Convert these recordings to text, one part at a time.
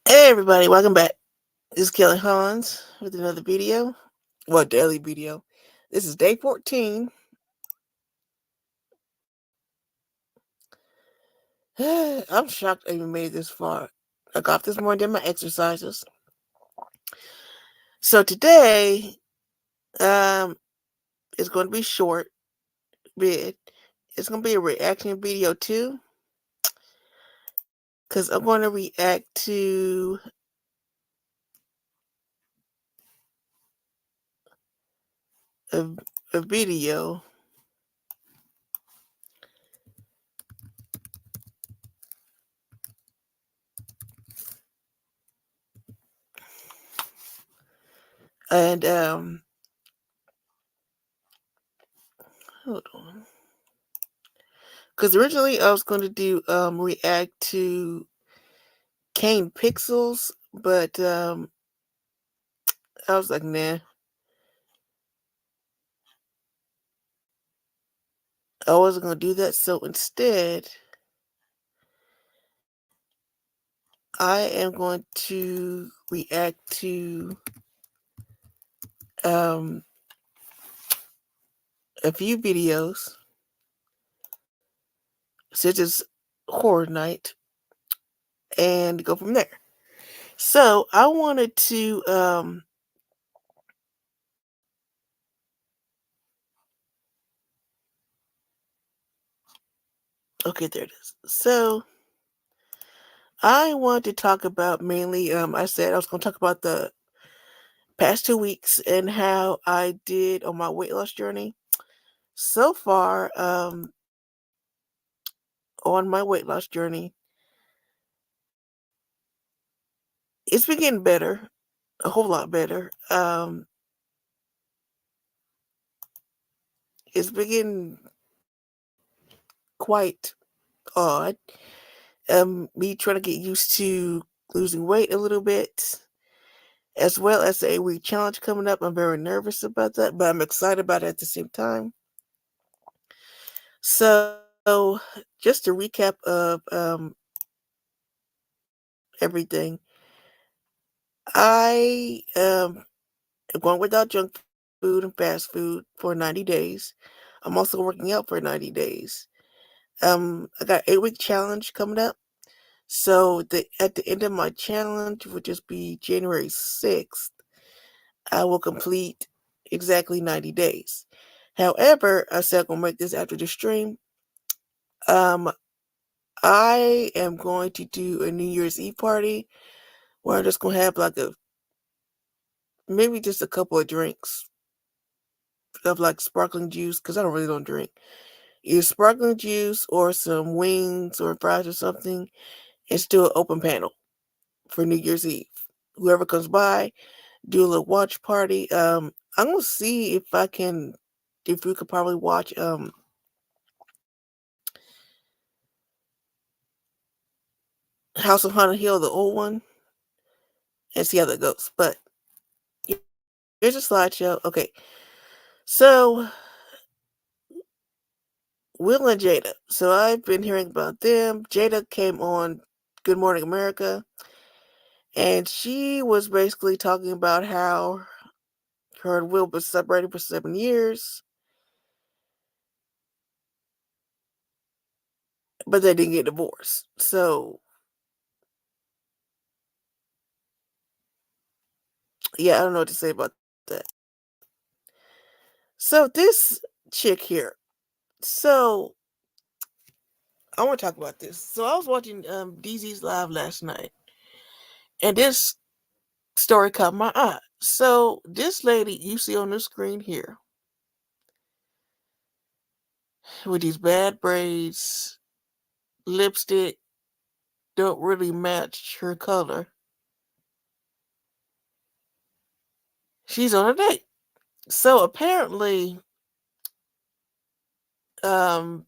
Hey everybody, welcome back. This is Kelly Hans with another video. Well, daily video. This is day 14. I'm shocked I even made this far. I got up this morning, did my exercises. So today, um, it's going to be short, bit. It's going to be a reaction video too, because I'm going to react to a, a video. And, hold on. Because originally I was going to do, react to Cane Pixels, but, I was like, nah, I wasn't going to do that. So instead, I am going to react to a few videos, such as Horror Night, and go from there. So I wanted to, okay, there it is. So I want to talk about mainly, I said I was going to talk about the past 2 weeks and how I did on my weight loss journey. So far, on my weight loss journey, it's been getting better, a whole lot better. It's been getting quite odd. Me trying to get used to losing weight a little bit, as well as a week challenge coming up. I'm very nervous about that, but I'm excited about it at the same time. So, just a recap of everything. I am going without junk food and fast food for 90 days. I'm also working out for 90 days. I got 8-week challenge coming up. So at the end of my challenge, which just be January 6th, I will complete exactly 90 days. However, I said I'm gonna make this after the stream. Um, I am going to do a New Year's Eve party where I'm just gonna have like maybe just a couple of drinks of like sparkling juice because I don't really don't drink. Either sparkling juice or some wings or fries or something, and still an open panel for New Year's Eve. Whoever comes by, do a little watch party. I'm gonna see if we could probably watch House of Haunted Hill, the old one, and see how that goes. But here's a slideshow. Okay, so Will and Jada. So I've been hearing about them. Jada came on Good Morning America, and she was basically talking about how her and Will been separated for 7 years, but they didn't get divorced. So yeah, I don't know what to say about that. So this chick here. So I want to talk about this. So I was watching DZ's live last night, and this story caught my eye. So this lady you see on the screen here, with these bad braids, lipstick, don't really match her color. She's on a date. So apparently, um,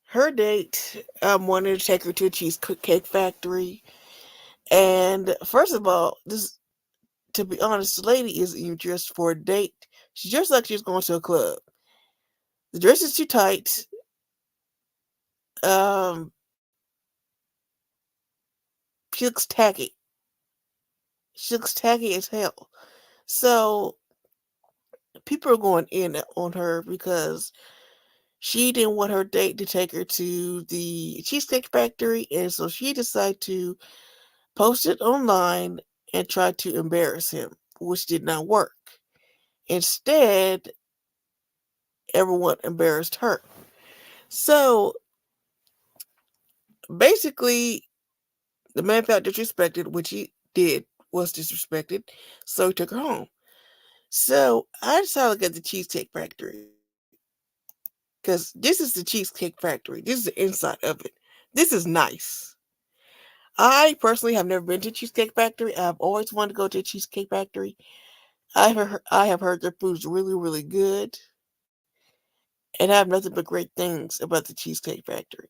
her date wanted to take her to a cheesecake factory. And first of all, this, to be honest, the lady isn't even dressed for a date. She's just like she's going to a club. The dress is too tight. Um, She looks tacky. She looks tacky as hell. So people are going in on her because she didn't want her date to take her to the Cheesecake Factory, and so she decided to post it online and try to embarrass him, which did not work. Instead, everyone embarrassed her. So basically, the man felt disrespected, which he did, was disrespected, so he took her home. So I decided to look at the Cheesecake Factory because this is the Cheesecake Factory. This is the inside of it. This is nice. I personally have never been to Cheesecake Factory. I've always wanted to go to a Cheesecake Factory. I have heard their food's really, really good, and I have nothing but great things about the Cheesecake Factory.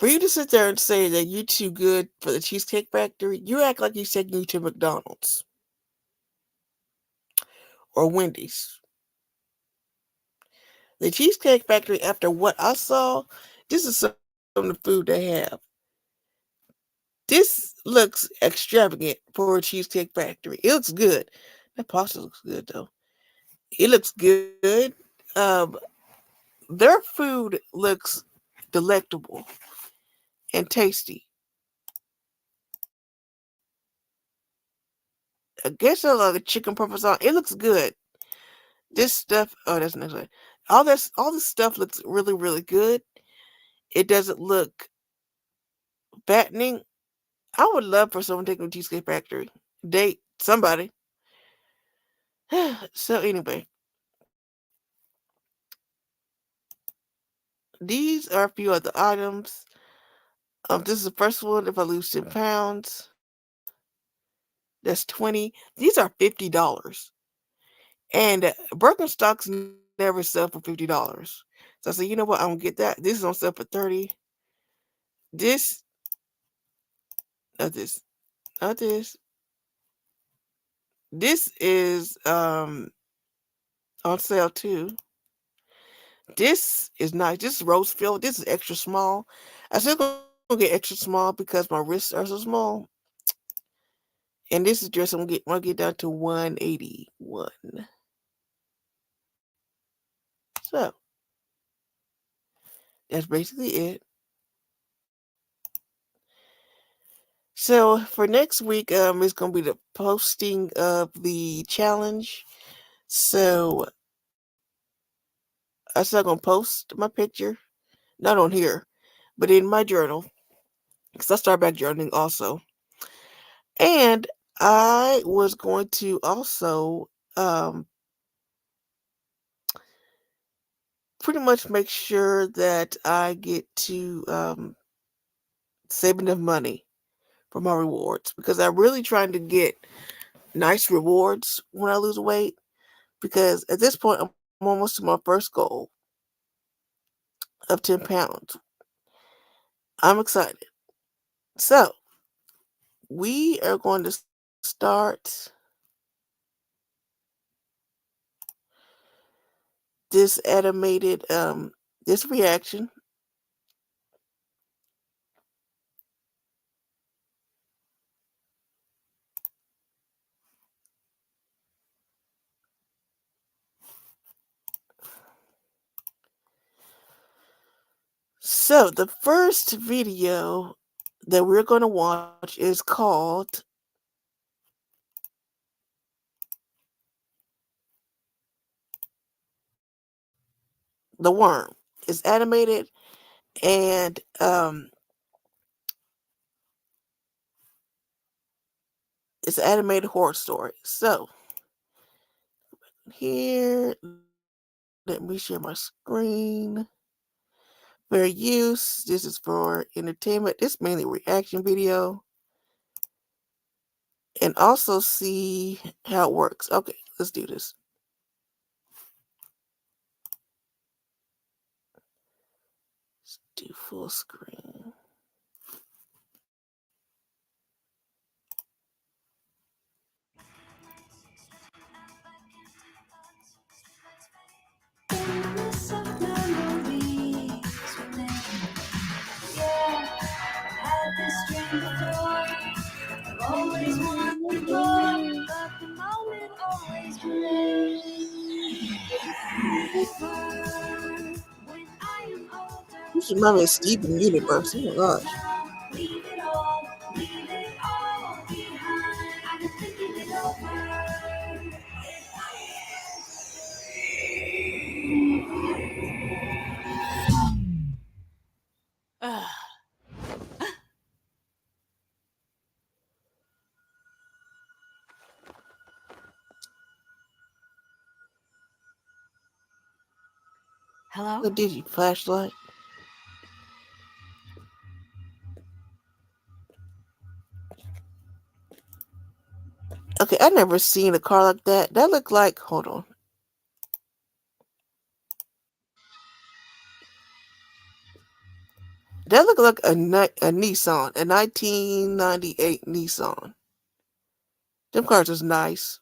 For you to sit there and say that you're too good for the Cheesecake Factory, you act like you're taking you to McDonald's or Wendy's. The Cheesecake Factory, after what I saw, this is some of the food they have. This looks extravagant for a Cheesecake Factory. It looks good. That pasta looks good though. It looks good. Um, their food looks delectable and tasty. I guess I like a chicken parmesan. It looks good. This stuff. Oh, that's next one. All this stuff looks really, really good. It doesn't look fattening. I would love for someone to take me to Cheesecake Factory. Date somebody. So anyway, these are a few other items. This is the first one. If I lose 10 pounds, that's 20. These are $50, and Birkenstocks never sell for $50. So I said, you know what? I'm gonna get that. This is on sale for 30. This, not this, not this. This is on sale too. This is nice. This is rose filled. This is extra small. I still gonna get extra small because my wrists are so small. And this is just I'm gonna get down to 181. So that's basically it. So for next week, it's gonna be the posting of the challenge. So I still gonna post my picture, not on here, but in my journal, because I started back journaling also. And I was going to also pretty much make sure that I get to save enough money for my rewards because I'm really trying to get nice rewards when I lose weight. Because at this point, I'm almost to my first goal of 10 pounds. I'm excited. So we are going to start this animated this reaction. So the first video that we're going to watch is called The Worm. It's animated and it's an animated horror story. So here, let me share my screen. Fair use. This is for entertainment. This mainly reaction video. And also see how it works. Okay, let's do this. Let's do full screen. Always wanted more, but the moment always plays when I am older. You should remember Steven Universe. Oh my gosh. Leave it all behind. I've been thinking it over. Hello? What did you flashlight? Okay, I never seen a car like that. That looked like, hold on. That looked like a Nissan, a 1998 Nissan. Them cars was nice.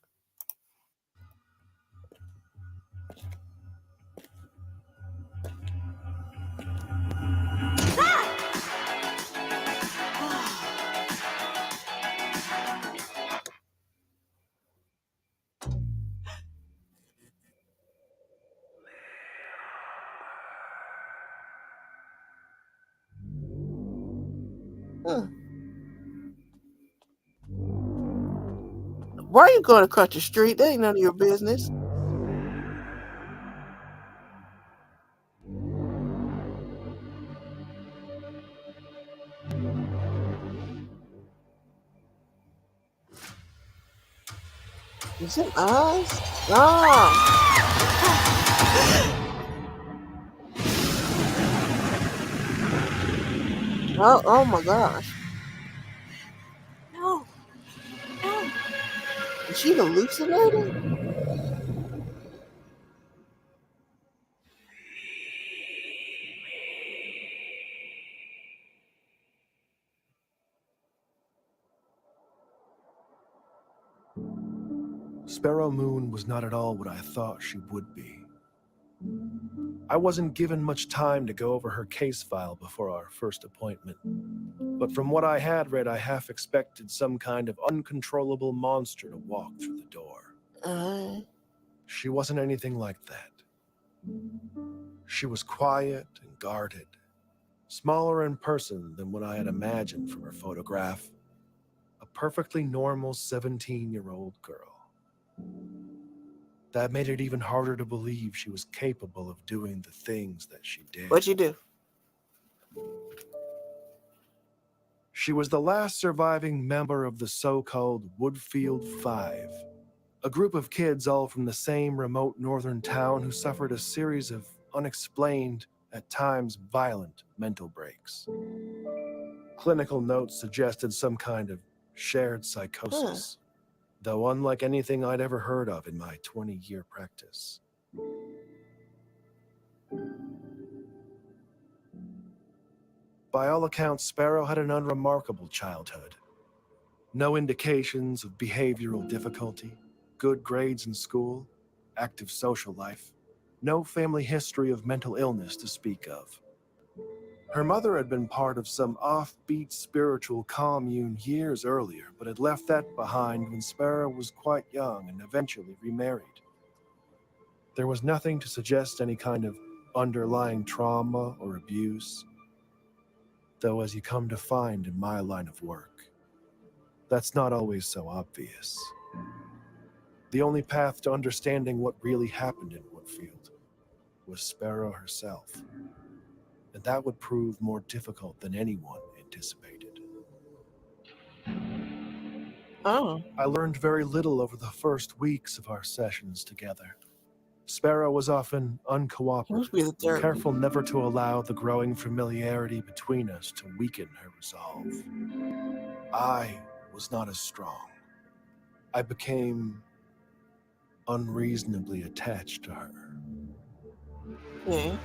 Huh. Why are you going across the street? That ain't none of your business. Is it eyes? Ah. Oh my gosh. No. No. Is she hallucinating? Sparrow Moon was not at all what I thought she would be. I wasn't given much time to go over her case file before our first appointment, but from what I had read, I half expected some kind of uncontrollable monster to walk through the door. She wasn't anything like that. She was quiet and guarded, smaller in person than what I had imagined from her photograph. A perfectly normal 17-year-old girl. That made it even harder to believe she was capable of doing the things that she did. What'd you do? She was the last surviving member of the so-called Woodfield Five, a group of kids all from the same remote northern town who suffered a series of unexplained, at times violent, mental breaks. Clinical notes suggested some kind of shared psychosis, though unlike anything I'd ever heard of in my 20-year practice. By all accounts, Sparrow had an unremarkable childhood. No indications of behavioral difficulty, good grades in school, active social life, no family history of mental illness to speak of. Her mother had been part of some offbeat spiritual commune years earlier, but had left that behind when Sparrow was quite young and eventually remarried. There was nothing to suggest any kind of underlying trauma or abuse, though as you come to find in my line of work, that's not always so obvious. The only path to understanding what really happened in Woodfield was Sparrow herself, and that would prove more difficult than anyone anticipated. Oh. I learned very little over the first weeks of our sessions together. Sparrow was often Must be the uncooperative, third. careful never to allow the growing familiarity between us to weaken her resolve. I was not as strong. I became unreasonably attached to her. Yeah.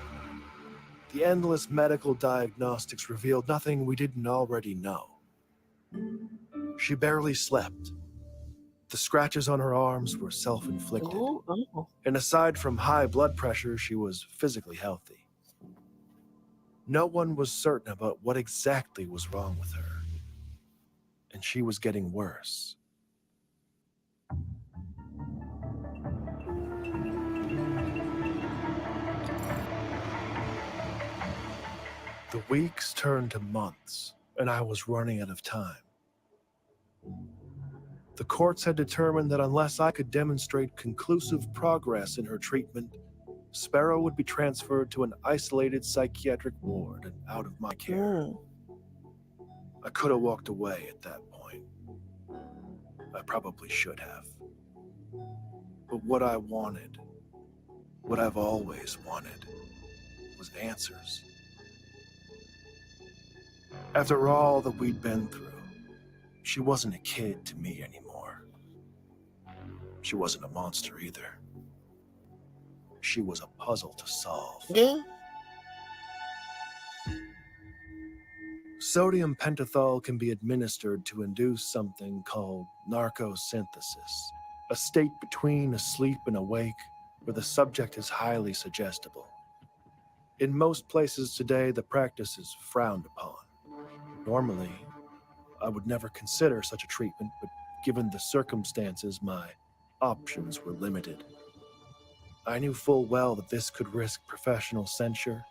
The endless medical diagnostics revealed nothing we didn't already know. She barely slept. The scratches on her arms were self-inflicted. Oh. And aside from high blood pressure, she was physically healthy. No one was certain about what exactly was wrong with her. and she was getting worse. The weeks turned to months, and I was running out of time. The courts had determined that unless I could demonstrate conclusive progress in her treatment, Sparrow would be transferred to an isolated psychiatric ward and out of my care. I could have walked away at that point. I probably should have. But what I wanted, what I've always wanted, was answers. After all that we'd been through, she wasn't a kid to me anymore. She wasn't a monster either. She was a puzzle to solve. Yeah. Sodium pentothal can be administered to induce something called narcosynthesis, a state between asleep and awake where the subject is highly suggestible. In most places today, the practice is frowned upon. Normally, I would never consider such a treatment, but given the circumstances, my options were limited. I knew full well that this could risk professional censure,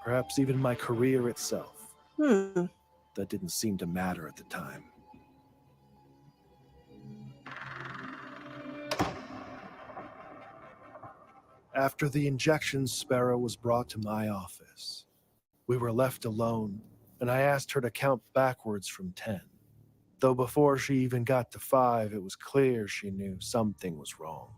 perhaps even my career itself. That didn't seem to matter at the time. After the injections, Sparrow was brought to my office. We were left alone, and I asked her to count backwards from 10. Though before she even got to 5, it was clear she knew something was wrong.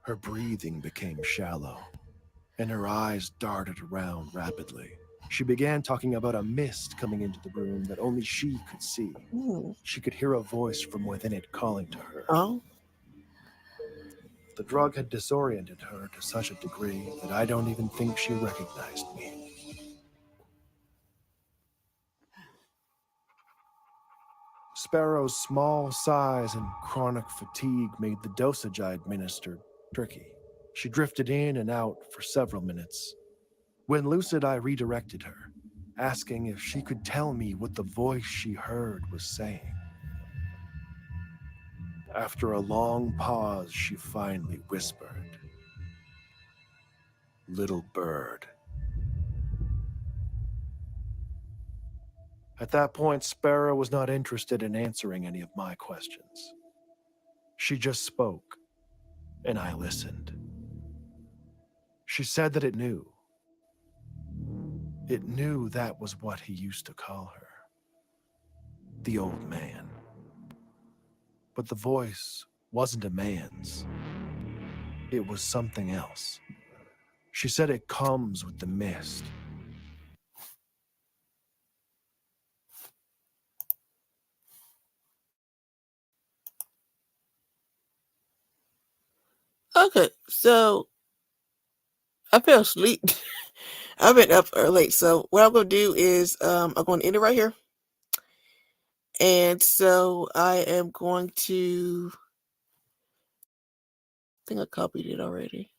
Her breathing became shallow, and her eyes darted around rapidly. She began talking about a mist coming into the room that only she could see. She could hear a voice from within it calling to her. Oh. The drug had disoriented her to such a degree that I don't even think she recognized me. Sparrow's small size and chronic fatigue made the dosage I administered tricky. She drifted in and out for several minutes. When lucid, I redirected her, asking if she could tell me what the voice she heard was saying. After a long pause, she finally whispered, "Little bird." At that point, Sparrow was not interested in answering any of my questions. She just spoke, and I listened. She said that it knew. It knew that was what he used to call her. The old man. But the voice wasn't a man's. It was something else. She said it comes with the mist. Okay, so I fell asleep. I've been up late, so what I'm gonna do is I'm going to end it right here, and so I am going to. I think I copied it already.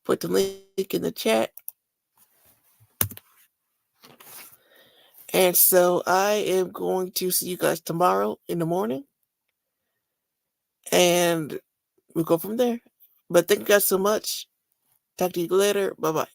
Put the link in the chat, and so I am going to see you guys tomorrow in the morning, and we'll go from there. But thank you guys so much. Talk to you later. Bye bye.